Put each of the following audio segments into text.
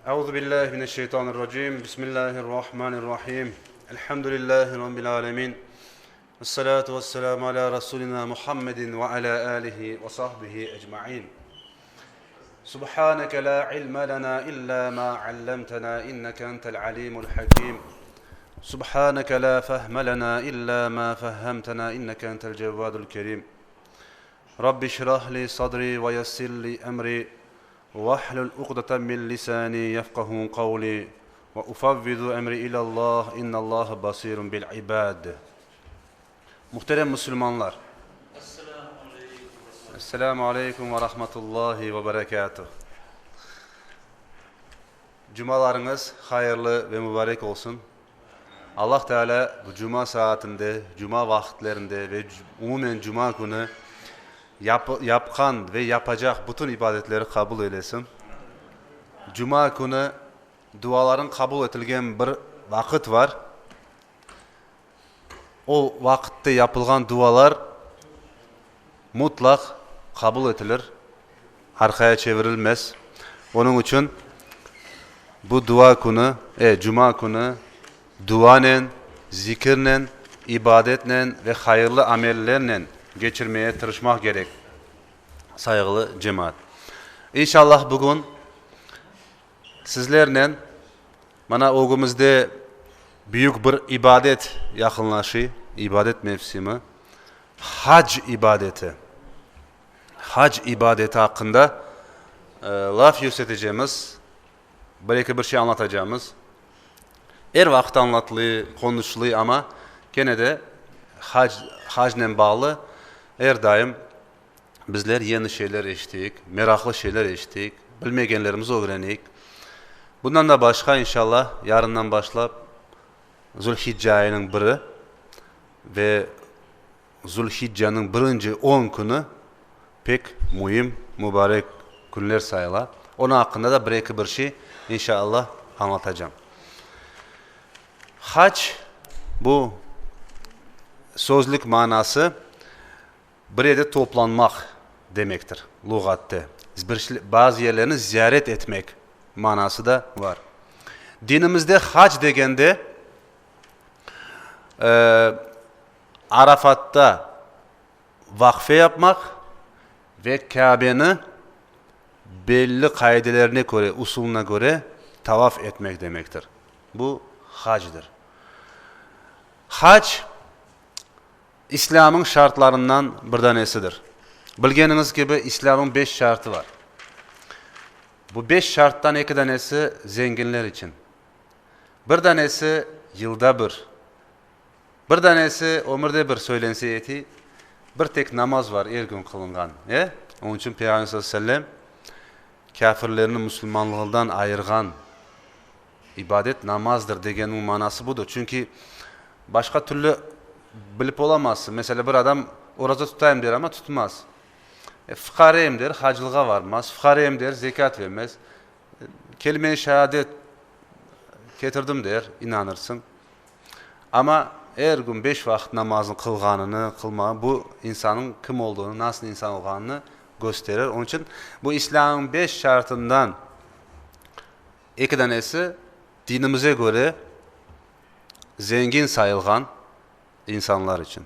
Euzu billahi mineşşeytanirracim. Bismillahirrahmanirrahim. Elhamdülillahi rabbil alamin. Essalatu vesselamu ala rasulina Muhammedin ve ala alihi ve sahbihi ecmaîn. Subhaneke la ilme lena illa ma 'allamtena inneke entel alimul hakim. Subhaneke la fehme lena illa ma fehhemtena inneke entel cevvadul kerim. Rabbi şrah li sadri ve yessir li emri. وَاحْلُلْ عُقْدَةً مِنْ لِسَانِي يَفْقَهُوا قَوْلِي وَأُفَوِّضُ أَمْرِي إِلَى اللّٰهِ اِنَّ اللّٰهَ بَصِيرٌ بِالْعِبَادِ. Muhterem Müslümanlar, Esselamu Aleyküm ve Rahmetullahi ve Berekatuhu. Cumalarınız hayırlı ve mübarek olsun. Allah Teala bu cuma saatinde, cuma vakitlerinde ve umumen cuma günü yapkan ve yapacak bütün ibadetleri kabul eylesin. Cuma günü duaların kabul edilgen bir vakit var. O vakitte yapılgan dualar mutlak kabul edilir. Arkaya çevrilmez. Onun için bu dua günü, cuma günü duanen, zikirle, ibadetle ve hayırlı amellerle geçirmeye tırışmak gerek. Saygılı cemaat. İnşallah bugün sizlerle bana oğumuzda büyük bir ibadet yakınlaşı, ibadet mevsimi, hac ibadeti. Hac ibadeti hakkında laf yükselteceğimiz, bir şey anlatacağımız. Her vakit anlatılıyor, konuşuluyor ama gene de hacla bağlı her daim bizler yeni şeyler eşittik, meraklı şeyler eşittik, bilmeyenlerimizi öğrendik. Bundan da başka inşallah yarından başlayıp Zülhicce ayının biri ve Zülhicce'nin birinci 10 günü pek mühim, mübarek günler sayılar. Onun hakkında da bir şey inşallah anlatacağım. Hac bu sözlük manası bir yerde toplanmak demektir lügatte. Bazı yerlerini ziyaret etmek manası da var. Dinimizde hac degende Arafat'ta vakfe yapmak ve Kabe'ni belli kaidelerine göre, usulüne göre tavaf etmek demektir. Bu hacdır. Hac İslam'ın şartlarından bir tanesidir. Bildiğiniz gibi İslam'ın 5 şartı var. Bu 5 şarttan 2 tanesi zenginler için. Bir tanesi yılda bir. Bir tanesi ömürde bir söylense yeti. Bir tek namaz var her gün kılıngan. Onun için Peygamber sallallahu aleyhi ve sellem kafirlerini Müslümanlığından ayırgan ibadet namazdır degenin manası budur. Çünkü başka türlü bilip olamazsın. Mesela bir adam orucu tutayım der ama tutmaz. Fıkarayım der, hacılığa varmaz. Fıkarayım der, zekat vermez. Kelime-i şehadet getirdim der, inanırsın. Ama her gün 5 vakit namazın kılganını, kılmağı bu insanın kim olduğunu, nasıl insan olduğunu gösterir. Onun için bu İslam'ın 5 şartından 2 tanesi dinimize göre zengin sayılgan insanlar için.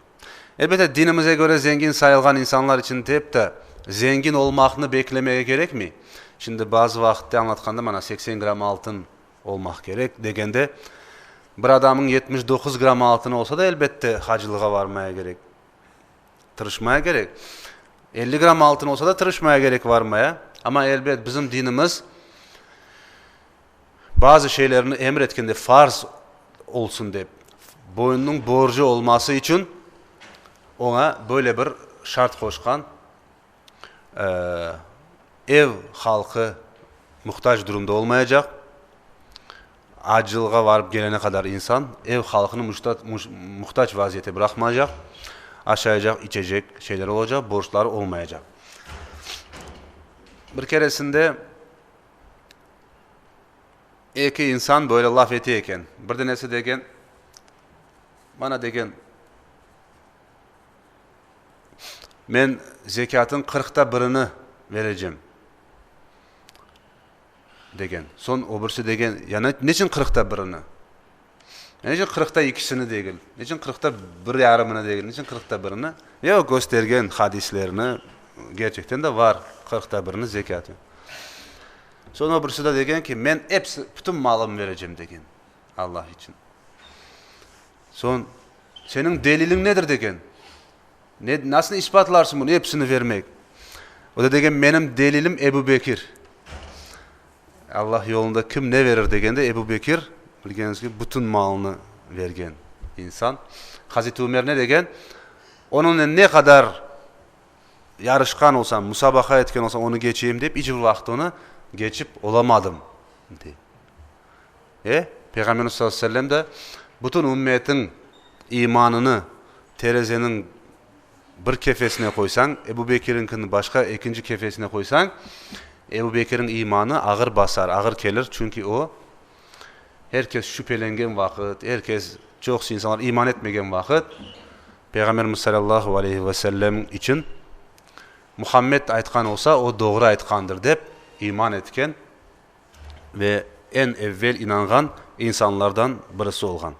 Elbette dinimize göre zengin sayılgan insanlar için hep de zengin olmakını beklemeye gerek mi? Şimdi bazı vakitte anlatkanda bana 80 gram altın olmak gerek degende bir adamın 79 gram altın olsa da elbette hacılığa varmaya gerek. Tırışmaya gerek. 50 gram altın olsa da tırışmaya gerek varmaya. Ama elbette bizim dinimiz bazı şeylerini emretkinde farz olsun deyip boynunun borcu olması için ona böyle bir şart koşkan. Ev halkı muhtaç durumda olmayacak. Acılığa varıp gelene kadar insan ev halkını muhtaç vaziyete bırakmayacak. Aşağıya içecek şeyler olacak, borçları olmayacak. Bir keresinde iki insan böyle laf etiyken, bir tanesi degen, bana degen, ben zekatın 40'ta birini vereceğim. degen. Son obursu degen, yana neçin 40'ta birini? Neçin 40'ta ikisini degil? Neçin 40'ta bir yarımını degil? Neçin 40'ta birini? Yok, göstergen hadislerini gerçekten de var 40'ta birini zekatı. Son obursu da degen ki men hepsi bütün malımı vereceğim degen Allah için. Son senin delilin nedir degen? Nasıl ispatlarsın bunu hepsini vermek? O da degen benim delilim Ebu Bekir. Allah yolunda kim ne verir degende Ebu Bekir bildiğiniz gibi bütün malını vergen insan. Hazreti Ömer ne degen? Onunla ne kadar yarışkan olsam, musabaka etken olsam onu geçeyim deyip hiçbir vakti onu geçip olamadım diye. Peygamberimiz sallallahu aleyhi ve sellem de bütün ümmetin imanını terezenin bir kefesine koysan, Ebu Bekir'inkini başka ikinci kefesine koysan, Ebu Bekir'in imanı ağır basar, ağır gelir. Çünkü o, herkes şüphelengen vakit, herkes çok insanlar iman etmegen vakit, Peygamberimiz sallallahu aleyhi ve sellem için Muhammed aytkan olsa o doğru aytkandır deyip iman etken ve en evvel inangan insanlardan birisi olgan.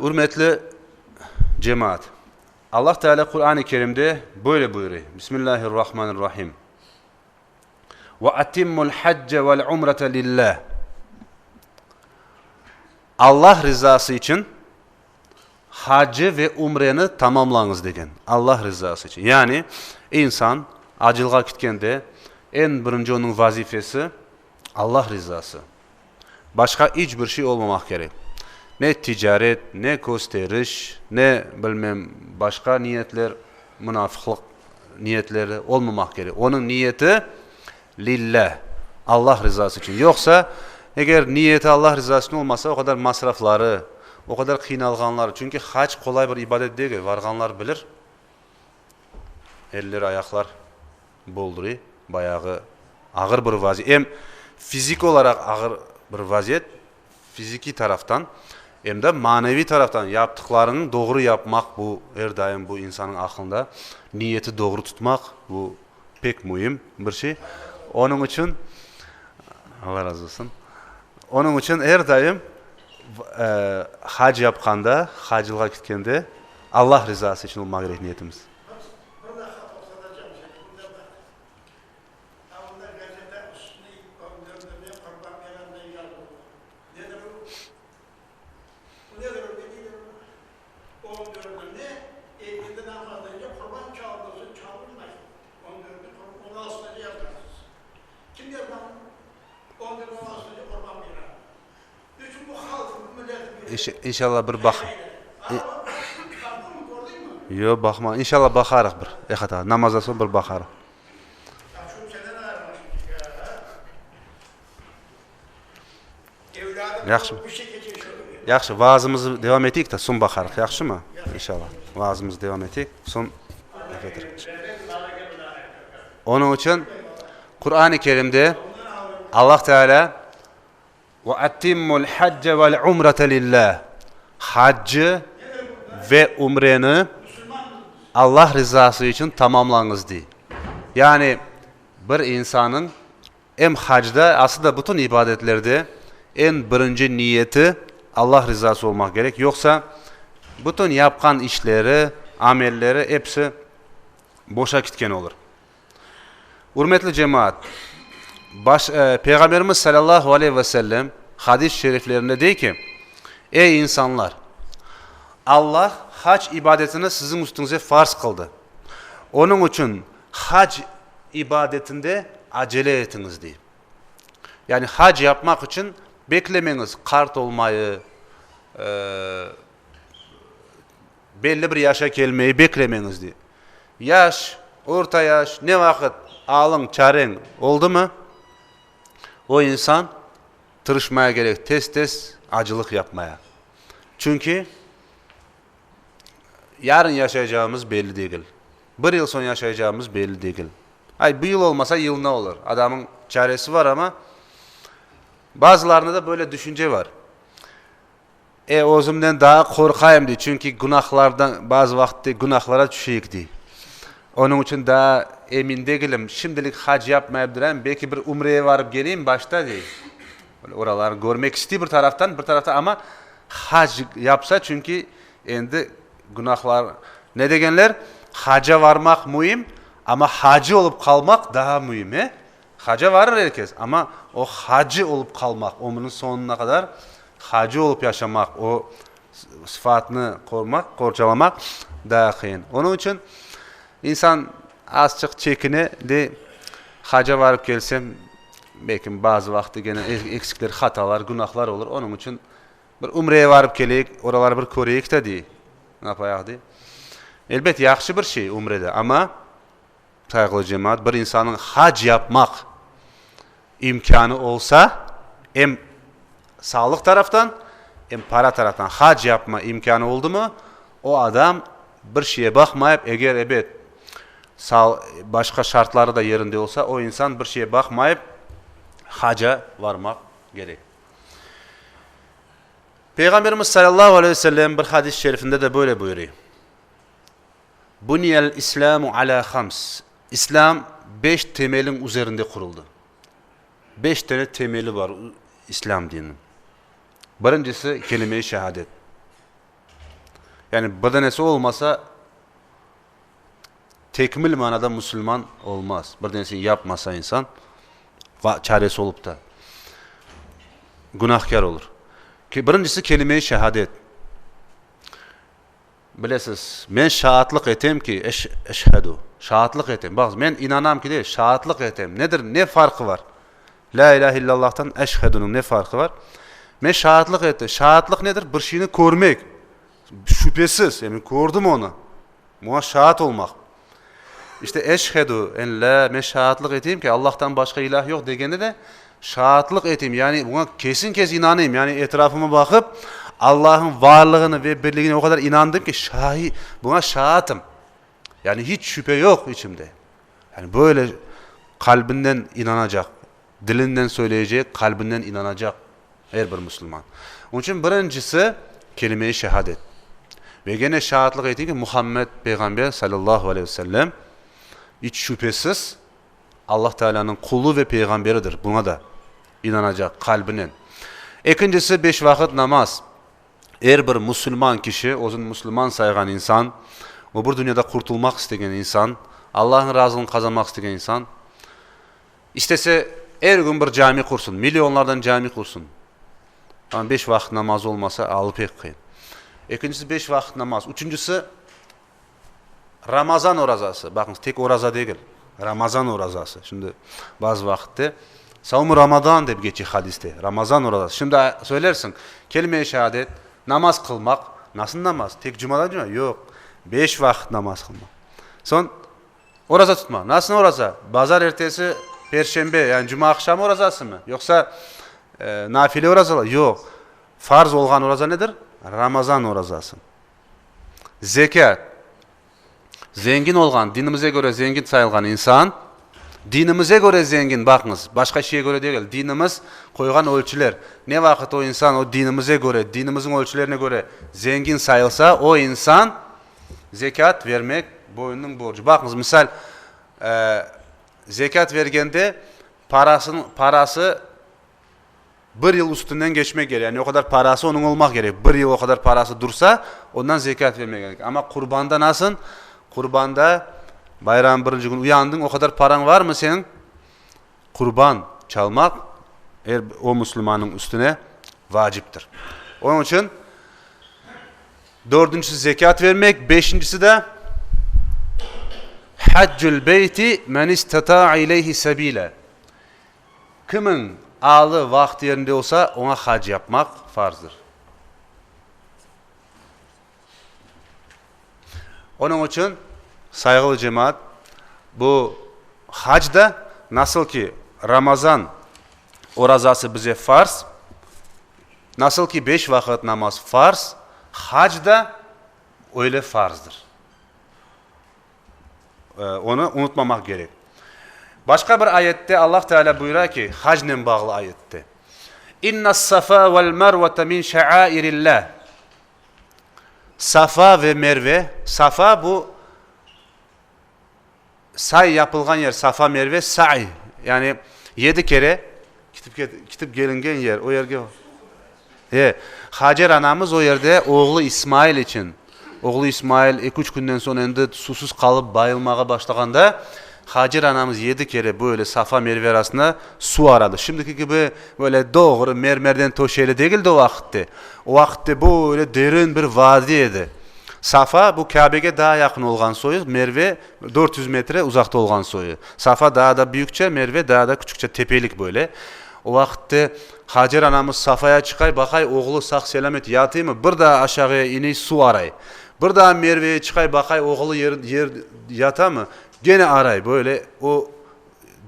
Hürmetli cemaat, Allah Teala Kur'an-ı Kerim'de böyle buyuruyor. Bismillahirrahmanirrahim. Ve atimmul hacce vel umrete lillah. Allah rızası için hacı ve umreni tamamlanız degen. Allah rızası için. Yani insan acılığa gitkende en birinci onun vazifesi Allah rızası. Başka hiçbir şey olmamak gerek. Ne ticaret, ne gösteriş, ne bilmem başka niyetler, münafıklık niyetleri olmamak gerek. Onun niyeti lillah, Allah rızası için. Yoksa eğer niyeti Allah rızası için olmasa o kadar masrafları, o kadar kıynalganları. Çünkü hac kolay bir ibadet değil. Varganlar bilir. Eller, ayaklar bolduruyor. Bayağı ağır bir vaziyet. Hem fizik olarak ağır bir vaziyet, fiziki taraftan, hem de manevi taraftan yaptıklarını doğru yapmak bu her daim bu insanın aklında. Niyeti doğru tutmak bu pek mühim bir şey. Onun için Allah razı olsun. Onun için her daim hac yapkanda, hacılığa gitkende Allah rızası için olmak gerek niyetimiz. İnşallah bir bak. Yo bakma. İnşallah bakarıq bir. Hata namazdan sonra bir bakarıq. Yaxşı. Yaxşı. Vaazımızı devam etdik de son bakarıq. Yaxşı mı? İnşallah. Vaazımızı devam etdik. Son onun için Kur'an-ı Kerim'de Allah Teala ve atimmul hacce vel umrete lillah. Haccı ve umreni Allah rızası için tamamlanız diye. Yani bir insanın hem hacda aslında bütün ibadetlerde en birinci niyeti Allah rızası olmak gerek. Yoksa bütün yapkan işleri, amelleri hepsi boşa gitken olur. Hürmetli cemaat, Peygamberimiz sallallahu aleyhi ve sellem hadis-i şeriflerinde diyor ki, ey insanlar, Allah hac ibadetini sizin üstünüze farz kıldı. Onun için hac ibadetinde acele etiniz diye. Yani hac yapmak için beklemeniz, kart olmayı, belli bir yaşa gelmeyi beklemeniz diye. Yaş, orta yaş, ne vakit alın, çaren oldu mu? O insan tırışmaya gerek, tez acılık yapmaya. Çünkü yarın yaşayacağımız belli değil. Bir yıl sonra yaşayacağımız belli değil. Ay bir yıl olmasa yıl ne olur? Adamın çaresi var ama bazılarında da böyle düşünce var. Özümden daha korkayım diye. Çünkü günahlardan bazı vakti günahlara düşeyik diye. Onun için daha emin değilim. Şimdilik hac yapmayabilirim. Belki bir umreye varıp geleyim başta değil. Oraları görmek istiyor bir taraftan ama hac yapsa çünkü endi günahlar ne degenler? Haca varmak mühim ama hacı olup kalmak daha mühim. Haca varır herkes ama o hacı olup kalmak, ömrünün sonuna kadar hacı olup yaşamak, o sıfatını korumak, korçalamak daha kıyın. Onun için insan azıcık çekine de haca varıp gelsem belki bazı vakti gene eksikler, hatalar, günahlar olur. Onun için bir umreye varıp geleyik, oraları bir koruyik de değil. Ne yapayak değil. Elbette yaxşı bir şey umrede ama saygılı cemaat bir insanın hac yapmak imkanı olsa hem sağlık taraftan hem para taraftan hac yapma imkanı oldu mu o adam bir şeye bakmayıp eğer evet başka şartları da yerinde olsa o insan bir şeye bakmayıp haca varmak gerek. Peygamberimiz sallallahu aleyhi ve sellem bir hadis-i şerifinde de böyle buyuruyor. Buniyel İslamu ala hams. İslam 5 temelin üzerinde kuruldu. 5 tane temeli var İslam dininin. Birincisi kelime-i şehadet. Yani badanesi olmasa tekmil manada Müslüman olmaz. Bir tanesini yapmasa insan çaresi olup da günahkar olur. Ki birincisi kelime-i şehadet. Bilesiz, men şahatlık etem ki eşhedü. Şahatlık etem. Bak men inanam ki değil, şahatlık etem. Nedir? Ne farkı var? La ilahe illallah'tan eşhedünün ne farkı var? Men şahatlık etem. Şahatlık nedir? Bir şeyini görmek. Şüphesiz. Yani gördüm onu. Buna şahat olmak. İşte eşhedü en la men şahatlık eteyim ki Allah'tan başka ilah yok degende de şahatlık eteyim. Yani buna kesin inanayım. Yani etrafıma bakıp Allah'ın varlığını ve birliğine o kadar inandım ki buna şahatım. Yani hiç şüphe yok içimde. Yani böyle kalbinden inanacak, dilinden söyleyecek, kalbinden inanacak her bir Müslüman. Onun için birincisi kelime-i şehadet. Ve gene şahatlık ettiği ki Muhammed Peygamber sallallahu aleyhi ve sellem hiç şüphesiz Allah Teala'nın kulu ve peygamberidir. Buna da inanacak kalbinin. İkincisi 5 vakit namaz. Eğer bir Müslüman kişi, o zaman Müslüman saygan insan, o bu dünyada kurtulmak isteyen insan, Allah'ın razılığını kazanmak isteyen insan, istese her gün bir cami kursun, milyonlardan cami kursun. Ama 5 vakit namaz olmasa alıp pek kıyın. İkincisi 5 vakit namaz. Üçüncüsü Ramazan orazası. Bakın tek oraza değil, Ramazan orazası. Şimdi bazı vakitte Savun Ramazan diye geçiyor hadiste. Ramazan orazası. Şimdi söylersin kelime-i şehadet, namaz kılmak. Nasıl namaz? Tek cumadan cuma? Yok. 5 vakit namaz kılmak. Son oraza tutma. Nasıl oraza? Pazar ertesi perşembe yani cuma akşamı orazası mı? Yoksa nafile orazalar? Yok. Farz olgan oraza nedir? Ramazan orazası. Zekat. Zengin olgan, dinimize göre zengin sayılgan insan, dinimize göre zengin, bakınız, başka şeye göre değil, dinimiz koygan ölçüler. Ne vakit o insan o dinimize göre, dinimizin ölçülerine göre zengin sayılsa, o insan zekat vermek boyunun borcu. Bakınız, misal zekat vergende parası bir yıl üstünden geçmek gerek. Yani o kadar parası onun olmak gerek. Bir yıl o kadar parası dursa ondan zekat vermek gerek. Ama kurbanda nasıl? Kurbanda bayram birinci gün uyandın, o kadar paran var mı senin? Kurban çalmak o Müslümanın üstüne vaciptir. Onun için dördüncüsü zekat vermek, beşincisi de haccül beyti men istata'a ileyhi sebile. Kimin ağlı vakti yerinde olsa ona hac yapmak farzdır. Onun için saygılı cemaat, bu hacda nasıl ki Ramazan orazası bize farz, nasıl ki 5 vakit namaz farz, hacda öyle farzdır. Onu unutmamak gerek. Başka bir ayette Allah Teala buyuruyor ki, hacla bağlı ayette. İnna safa vel mervete min şa'airillah. Safa ve Merve, Safa bu say yapılgan yer Safa Merve sa'i. Yani 7 kere gitip gelingen yer. O yerge Hacer anamız o yerde oğlu İsmail için. Oğlu İsmail 2-3 günden sonra endi susuz kalıp bayılmağa başlaganda Hacer anamız 7 kere böyle Safa Merve arasında su aradı. Şimdiki gibi böyle doğru mermerden toşeli değildi o vakitte. O vakitte böyle derin bir vadi idi. Safa bu Kabe'ye daha yakın olgan soyu, Merve 400 metre uzakta olgan soyu. Safa daha da büyükçe, Merve daha da küçükçe tepelik böyle. O vakitte Hacer anamız Safa'ya çıkay, bakay oğlu sağ selamet yatayım mı? Bir daha aşağıya iney su aray. Bir daha Merve'ye çıkay, bakay oğlu yer yata mı? Gene aray böyle o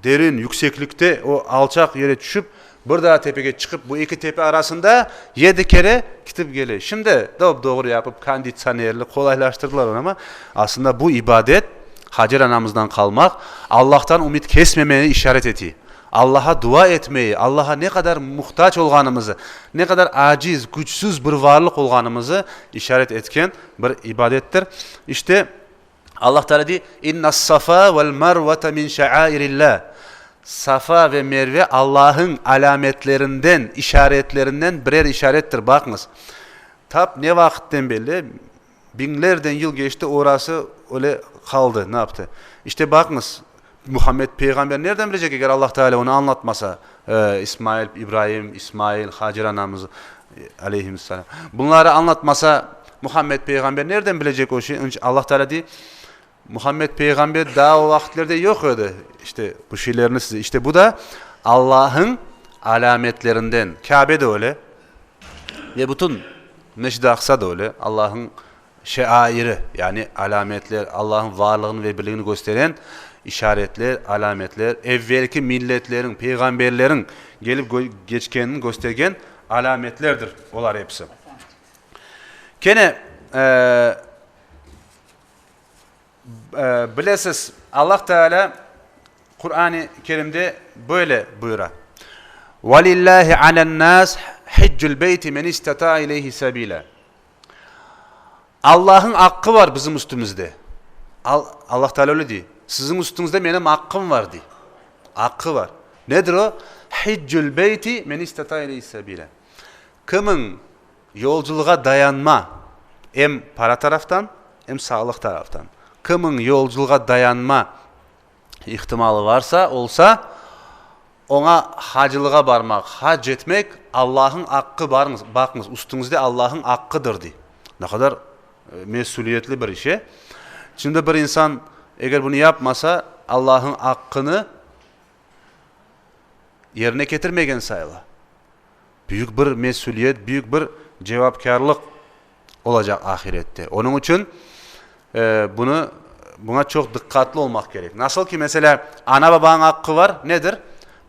derin yükseklikte o alçak yere düşüp bir daha tepeye çıkıp bu iki tepe arasında 7 kere gidip geliyor. Şimdi doğru yapıp kondisyonerli kolaylaştırdılar onu ama aslında bu ibadet Hacer anamızdan kalmak, Allah'tan umut kesmemeye işaret ediyor. Allah'a dua etmeyi, Allah'a ne kadar muhtaç olganımızı, ne kadar aciz, güçsüz bir varlık olganımızı işaret etken bir ibadettir. İşte Allah Teala diyor: "İnnas safa vel merve min şa'airillah." Safa ve Merve Allah'ın alametlerinden, işaretlerinden birer işarettir. Bakınız. Tap ne vakitten belli? Binlerden yıl geçti, orası öyle kaldı. Ne yaptı? İşte bakınız. Muhammed peygamber nereden bilecek eğer Allah Teala onu anlatmasa? İsmail, Hacer anamız aleyhisselam. Bunları anlatmasa Muhammed peygamber nereden bilecek o şey? Allah Teala diyor: Muhammed peygamber daha o vakitlerde yok öyle. İşte bu şeylerini size. İşte bu da Allah'ın alametlerinden. Kabe de öyle. Ve bütün Mescid-i Aksa da öyle. Allah'ın şeairi, yani alametler, Allah'ın varlığını ve birliğini gösteren işaretler, alametler, evvelki milletlerin, peygamberlerin gelip geçkenini göstergen alametlerdir. Olar hepsi. Gene bilesiz Allah Teala Kur'an-ı Kerim'de böyle buyurar. وَلِلَّهِ عَلَى النَّاسِ حِجُّ الْبَيْتِ مَنْ اِسْتَطَاعَ اِلَيْهِ سَب۪يلًا. Allah'ın hakkı var bizim üstümüzde. Allah Teala öyle diyor. Sizin üstünüzde benim hakkım var diyor. Hakkı var. Nedir o? Hiccül beyti men istata ileyhi sebila. Kimin yolculuğa dayanma, hem para taraftan hem sağlık taraftan. Kimin yolculuğa dayanma ihtimali varsa olsa ona hacılığa barmak, hac etmek Allah'ın hakkı barınız. Bakınız üstünüzde Allah'ın hakkıdır diyor. Ne kadar mesuliyetli bir işe. Şimdi bir insan eğer bunu yapmasa Allah'ın hakkını yerine getirmegen sayıla. Büyük bir mesuliyet, büyük bir cevapkarlık olacak ahirette. Onun için buna çok dikkatli olmak gerek. Nasıl ki mesela ana babanın hakkı var, nedir?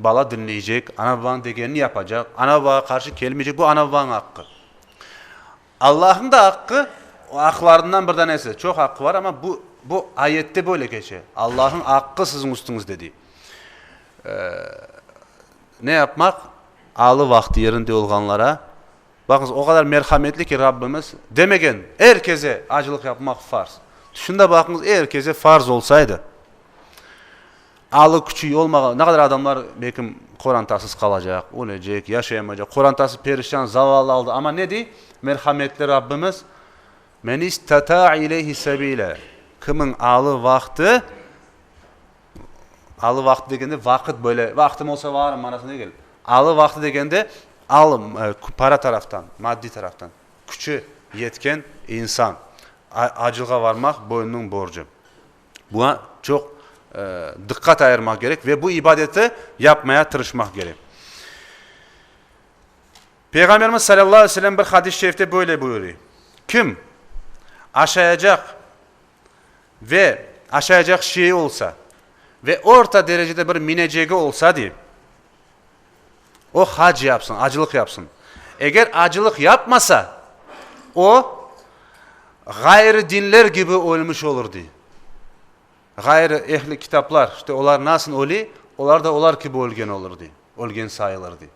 Bala dinleyecek, ana babanın degenini yapacak, ana babaya karşı gelmeyecek, bu ana babanın hakkı. Allah'ın da hakkı, o haklarından bir tanesi. Çok hakkı var ama bu ayette böyle geçiyor. Allah'ın hakkı sizin üstünüzde değil. Ne yapmak? Alı vakti yerinde olganlara. Bakınız o kadar merhametli ki Rabbimiz demegen herkese acılık yapmak farz. Şunda bakınız herkese farz olsaydı. Alı küçüğü olmağı ne kadar adamlar belki korantasız kalacak, ölecek, yaşayamayacak. Korantası perişan, zavallı aldı ama ne diyor? Merhametli Rabbimiz men istata ileyhi sebile. Kimin alı vakti degende vakit böyle vaktim olsa varım manasına gelir. Alı vakti degende para taraftan, maddi taraftan küçü yetken insan acılığa varmak boynunun borcu. Buna çok dikkat ayırmak gerek ve bu ibadeti yapmaya tırışmak gerek. Peygamberimiz sallallahu aleyhi ve sellem bir hadis-i şerifte böyle buyuruyor. Kim aşağıyacak şey olsa ve orta derecede bir mineceği olsa diye o hac yapsın, acılık yapsın. Eğer acılık yapmasa o gayrı dinler gibi ölmüş olur diye. Gayrı ehli kitaplar işte onlar nasıl oli, onlar da onlar gibi ölgen olur diye. Ölgen sayılır diye.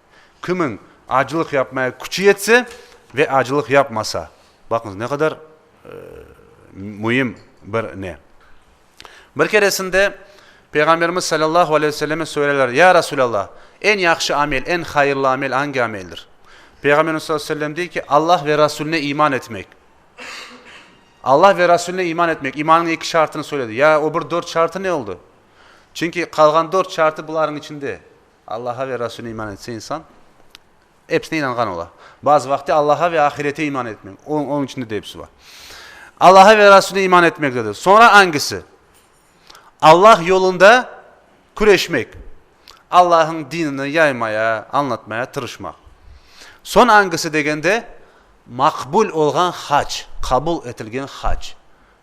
Kimin acılık yapmaya gücü yetse ve acılık yapmasa. Bakınız ne kadar mühim bir ne. Bir keresinde Peygamberimiz sallallahu aleyhi ve selleme söylerler. Ya Resulallah, en yakşı amel, en hayırlı amel hangi ameldir? Peygamberimiz sallallahu aleyhi ve sellem diyor ki Allah ve Resulüne iman etmek. Allah ve Resulüne iman etmek. İmanın 2 şartını söyledi. Ya o bir 4 şartı ne oldu? Çünkü kalan 4 şartı bunların içinde. Allah'a ve Resulüne iman etse insan hepsine inangan ola. Bazı vakti Allah'a ve ahirete iman etmek. Onun içinde de hepsi var. Allah'a ve Resulüne iman etmek dedi. Sonra hangisi? Allah yolunda küreşmek. Allah'ın dinini yaymaya, anlatmaya tırışmak. Son hangisi degende makbul olgan hac, kabul etilgen hac.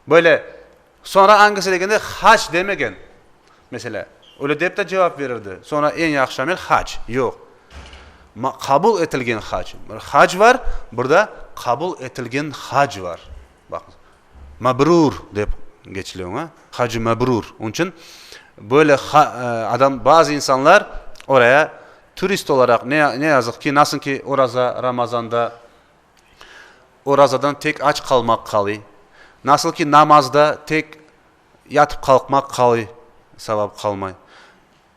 Böyle sonra hangisi degende hac demegen. Mesela öyle deyip de cevap verirdi. Sonra en yakşı amel hac. Yok. Kabul etilgen hac. Hac var, burada kabul etilgen hac var. Bakın. Mabrur deyip geçiliyor ha. Hacı mabrur. Onun için böyle adam bazı insanlar oraya turist olarak ne yazık ki nasıl ki Ramazan'da orazadan tek aç kalmak kalıyor. Nasıl ki namazda tek yatıp kalkmak kalıyor. Sevap kalmay.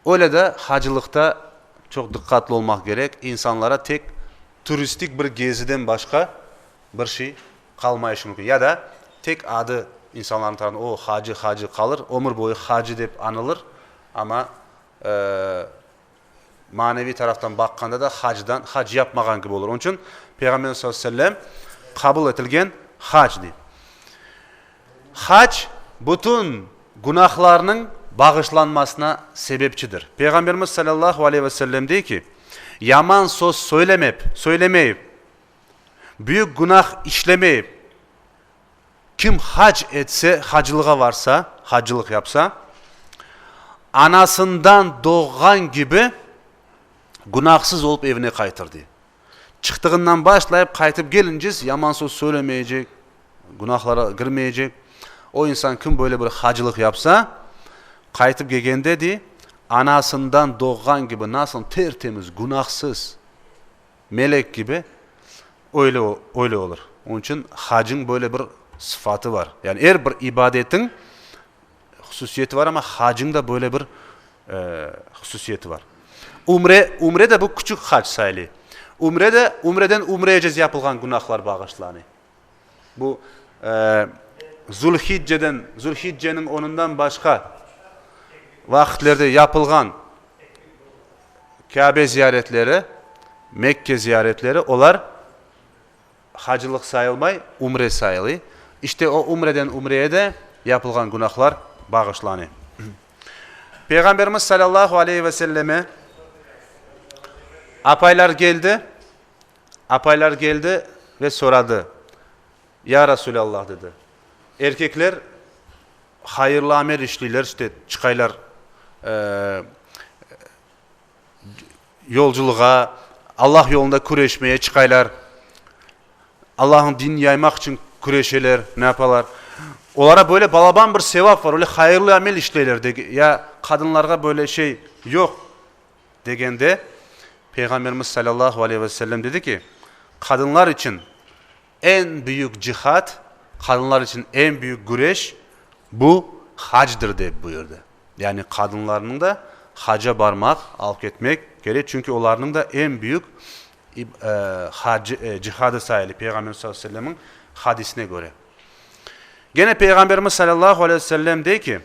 Öyle de hacılıkta çok dikkatli olmak gerek. İnsanlara tek turistik bir geziden başka bir şey kalmayışı mümkün. Ya da tek adı insanların tarafından o hacı kalır. Ömür boyu hacı deyip anılır. Ama manevi taraftan bakkanda da hac yapmagan gibi olur. Onun için Peygamber sallallahu aleyhi ve sellem kabul etilgen hac deyip. Hac bütün günahlarının bağışlanmasına sebepçidir. Peygamberimiz sallallahu aleyhi ve sellem diyor ki yaman söz söylemeyip büyük günah işlemeyip kim hac etse, hacılığa varsa, hacılık yapsa anasından doğan gibi günahsız olup evine kaytır diyor. Çıktığından başlayıp kaytıp gelince yaman söz söylemeyecek, günahlara girmeyecek. O insan kim böyle bir hacılık yapsa kaytıp gelgende de anasından doğan gibi nasıl tertemiz, günahsız, melek gibi öyle olur. Onun için hacın böyle bir sıfatı var. Yani her bir ibadetin hususiyeti var ama hacın da böyle bir hususiyeti var. Umre de bu küçük hac sayılır. Umreden umreye yapılgan günahlar bağışlanıyor. Bu Zulhicce'nin onundan başka vakitlerde yapılgan Kabe ziyaretleri, Mekke ziyaretleri, onlar hacılık sayılmay, umre sayılıyor. İşte o umreden umreye de yapılgan günahlar bağışlanıyor. Peygamberimiz sallallahu aleyhi ve selleme apaylar geldi ve soradı. Ya Resulallah dedi. Erkekler hayırlı amel işliler, işte çıkaylar yolculuğa, Allah yolunda küreşmeye çıkaylar. Allah'ın dinini yaymak için küreşeler, ne yaparlar? Onlara böyle balaban bir sevap var, öyle hayırlı amel işleyler. Ya kadınlara böyle şey yok degende Peygamberimiz sallallahu aleyhi ve sellem dedi ki kadınlar için en büyük cihat, kadınlar için en büyük güreş bu hacdır diye buyurdu. Yani kadınların da haca barmak, alk etmek gerek. Çünkü onların da en büyük cihadı sayılı Peygamber sallallahu aleyhi ve sellem'in hadisine göre. Gene Peygamberimiz sallallahu aleyhi ve sellem diyor ki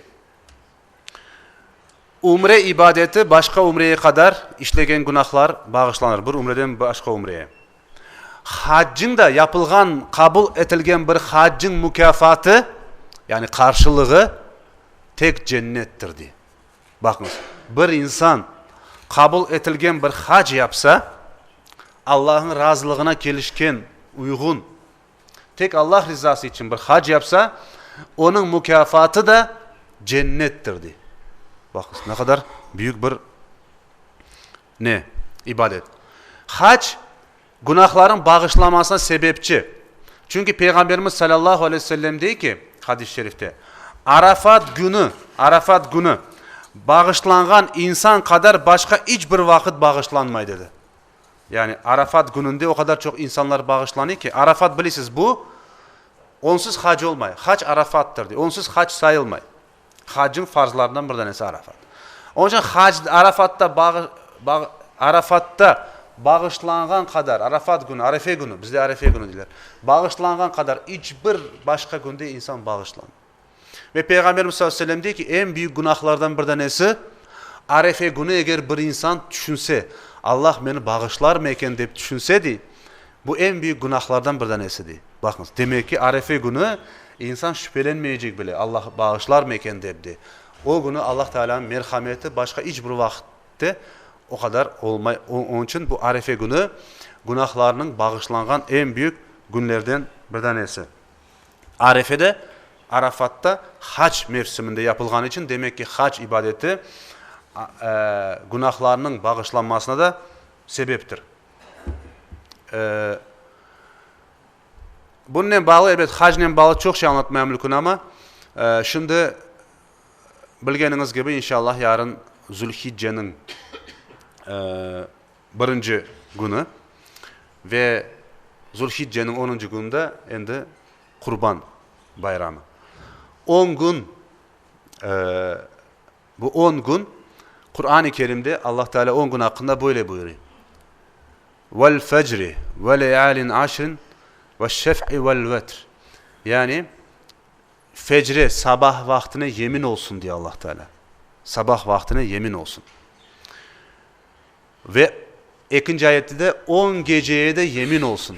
umre ibadeti başka umreye kadar işlegen günahlar bağışlanır. Bir umreden başka umreye. Haccın da yapılgan, kabul etilgen bir haccın mükafatı, yani karşılığı tek cennettir diye. Bakınız, bir insan kabul etilgen bir hac yapsa, Allah'ın razılığına gelişken, uygun, tek Allah rızası için bir hac yapsa, onun mükafatı da cennettir diye. Bakınız, ne kadar büyük bir ibadet. Hac, günahların bağışlanmasına sebepçi. Çünkü Peygamberimiz sallallahu aleyhi ve sellem diyor ki hadis-i şerifte Arafat günü bağışlangan insan kadar başka hiçbir vakit bağışlanmay dedi. Yani Arafat gününde o kadar çok insanlar bağışlanıyor ki Arafat bilirsiniz bu onsuz hac olmay. Hac Arafat'tır diyor. Onsuz hac sayılmay. hacın farzlarından bir tanesi Arafat. Onun için Arafat'ta bağışlanğan kadar, Arafat günü, Arefe günü, bizde Arefe günü diler. Bağışlanğan kadar hiçbir başka günde insan bağışlanmıyor. Ve Peygamberimiz sallallahu aleyhi ve sellem diyor ki en büyük günahlardan bir tanesi Arefe günü eğer bir insan düşünse, Allah beni bağışlar mı eken deyip düşünseydi, bu en büyük günahlardan bir tanesidir. Bakın, demek ki Arefe günü insan şüphelenmeyecek bile, Allah bağışlar mı eken deyip. O günü Allah Teala'nın merhameti başka hiçbir vakitte o kadar olmay. Onun için bu Arefe günü günahlarının bağışlanan en büyük günlerden bir tanesi. Arefe'de, Arafat'ta hac mevsiminde yapılgan için demek ki hac ibadeti günahlarının bağışlanmasına da sebeptir. Bununla bağlı, evet, hacla bağlı çok şey anlatmaya mümkün ama şimdi bildiğiniz gibi inşallah yarın Zülhicce'nin birinci günü ve Zülhicce'nin 10. günde endi Kurban Bayramı. 10 gün, bu 10 gün Kur'an-ı Kerim'de Allah Teala 10 gün hakkında böyle buyuruyor. Vel fecri ve leyalin aşrin ve şef'i vel vetr. Yani fecre, sabah vaktine yemin olsun diye Allah Teala. Sabah vaktine yemin olsun. Ve ikinci ayette de 10 geceye de yemin olsun.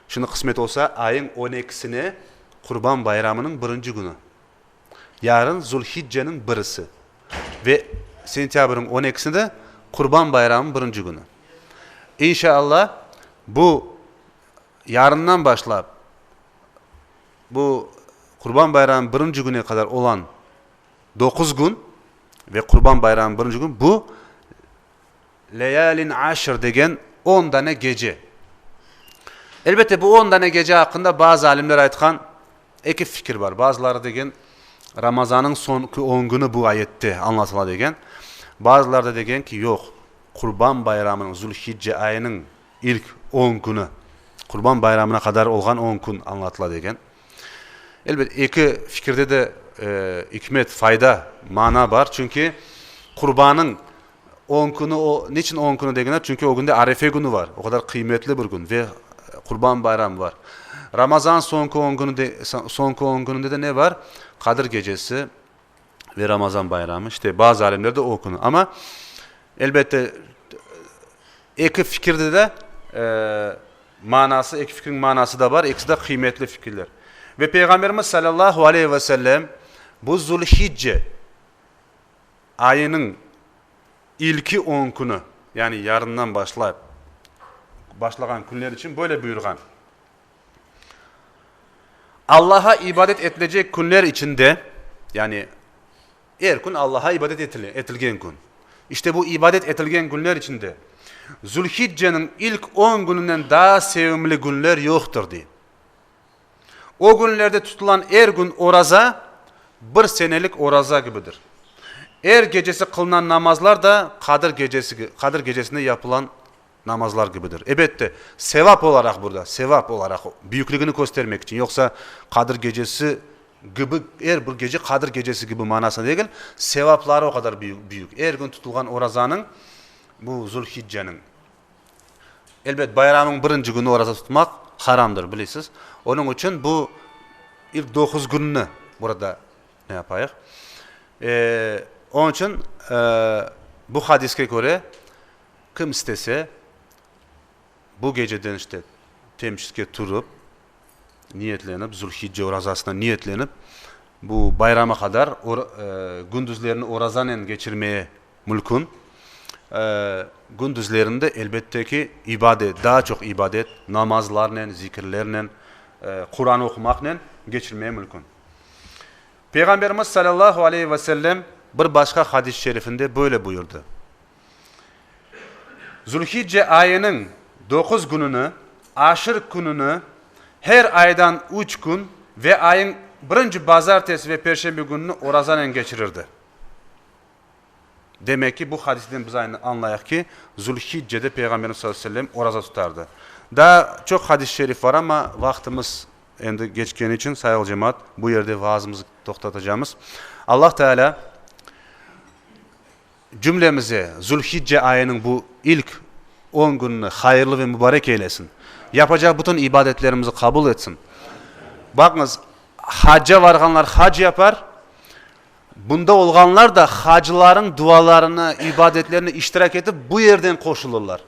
Şimdi kısmet olsa ayın 12'sine Kurban Bayramı'nın birinci günü. Yarın Zülhicce'nin birisi. Ve Sentyabr'ın 12'sinde Kurban Bayramı'nın birinci günü. İnşallah bu yarından başlayıp bu Kurban Bayramı'nın birinci güne kadar olan 9 gün ve Kurban Bayramı'nın birinci gün bu Leyalin Aşr degen 10 tane gece. Elbette bu 10 tane gece hakkında bazı alimler aytkan iki fikir var. Bazıları degen Ramazan'ın sonki 10 günü bu ayette anlatıla degen. Bazıları da degen ki yok. Kurban Bayramı'nın Zülhicce ayının ilk 10 günü. Kurban Bayramı'na kadar olan 10 gün anlatıla degen. Elbette iki fikirde de hikmet, fayda, mana var. Çünkü kurbanın 10 günü, niçin 10 günü degenler? Çünkü o günde Arefe günü var. O kadar kıymetli bir gün ve Kurban Bayramı var. Ramazan sonki 10 gününde de ne var? Kadir Gecesi ve Ramazan Bayramı. İşte bazı alimler de o günü. Ama elbette iki fikirde de iki fikrin manası da var. İkisi de kıymetli fikirler. Ve Peygamberimiz sallallahu aleyhi ve sellem bu Zülhicce ayının ilki 10 günü, yani yarından başlayan günler için böyle buyurgan. Allah'a ibadet edilecek günler içinde, yani her gün Allah'a ibadet etilgen gün. İşte bu ibadet etilgen günler içinde Zülhicce'nin ilk 10 gününden daha sevimli günler yoktur diye. O günlerde tutulan her gün oraza bir senelik oraza gibidir. Her gecesi kılınan namazlar da Kadir gecesinde yapılan namazlar gibidir. Elbette sevap olarak burada, sevap olarak büyüklüğünü göstermek için, yoksa Kadir gecesi gibi her bir gece Kadir gecesi gibi manasına değil, sevapları o kadar büyük. Her gün tutulgan orazanın bu Zülhicce'nin. Elbette bayramın birinci günü oraza tutmak haramdır, bilirsiniz. Onun için bu ilk 9 gününü burada ne yapayıq? Onun için bu hadiske göre kim istese bu geceden işte temizlikte turup niyetlenip Zülhicce orazasına niyetlenip bu bayrama kadar gündüzlerini orazanen geçirmeye mümkün. Gündüzlerinde elbette ki ibadet, daha çok ibadet, namazlarla, zikirlerle, Kur'an okumakla geçirmeye mümkün. Peygamberimiz sallallahu aleyhi ve sellem bir başka hadis-i şerifinde böyle buyurdu. Zülhicce ayının 9 gününü, aşır gününü her aydan 3 gün ve ayın birinci pazartesi ve perşembe gününü orazanen geçirirdi. Demek ki bu hadisten biz anlayaq ki Zülhicce'de Peygamberimiz sallallahu aleyhi ve sellem oraza tutardı. Daha çok hadis-i şerif var ama vaktimiz endi geçkeni için sayılı cemaat bu yerde vaazımızı toxtatacağımız. Allah Teala cümlemize Zulhicce ayının bu ilk 10 gününü hayırlı ve mübarek eylesin. Yapacak bütün ibadetlerimizi kabul etsin. Bakınız, hacca varganlar hac yapar. Bunda olganlar da hacıların dualarını, ibadetlerini iştirak edip bu yerden koşulurlar.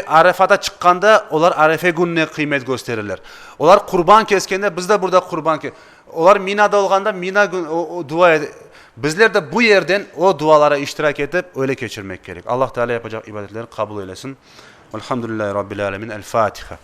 Arefata çıkkanda onlar Arefe gününe kıymet gösterirler. Onlar kurban keskende biz de burada kurban Onlar Mina'da olganda Mina gün o dua bizler de bu yerden o dualara iştirak edip öyle geçirmek gerek. Allah Teala yapacak ibadetleri kabul eylesin. Elhamdülillahi Rabbil Alemin. El Fatiha.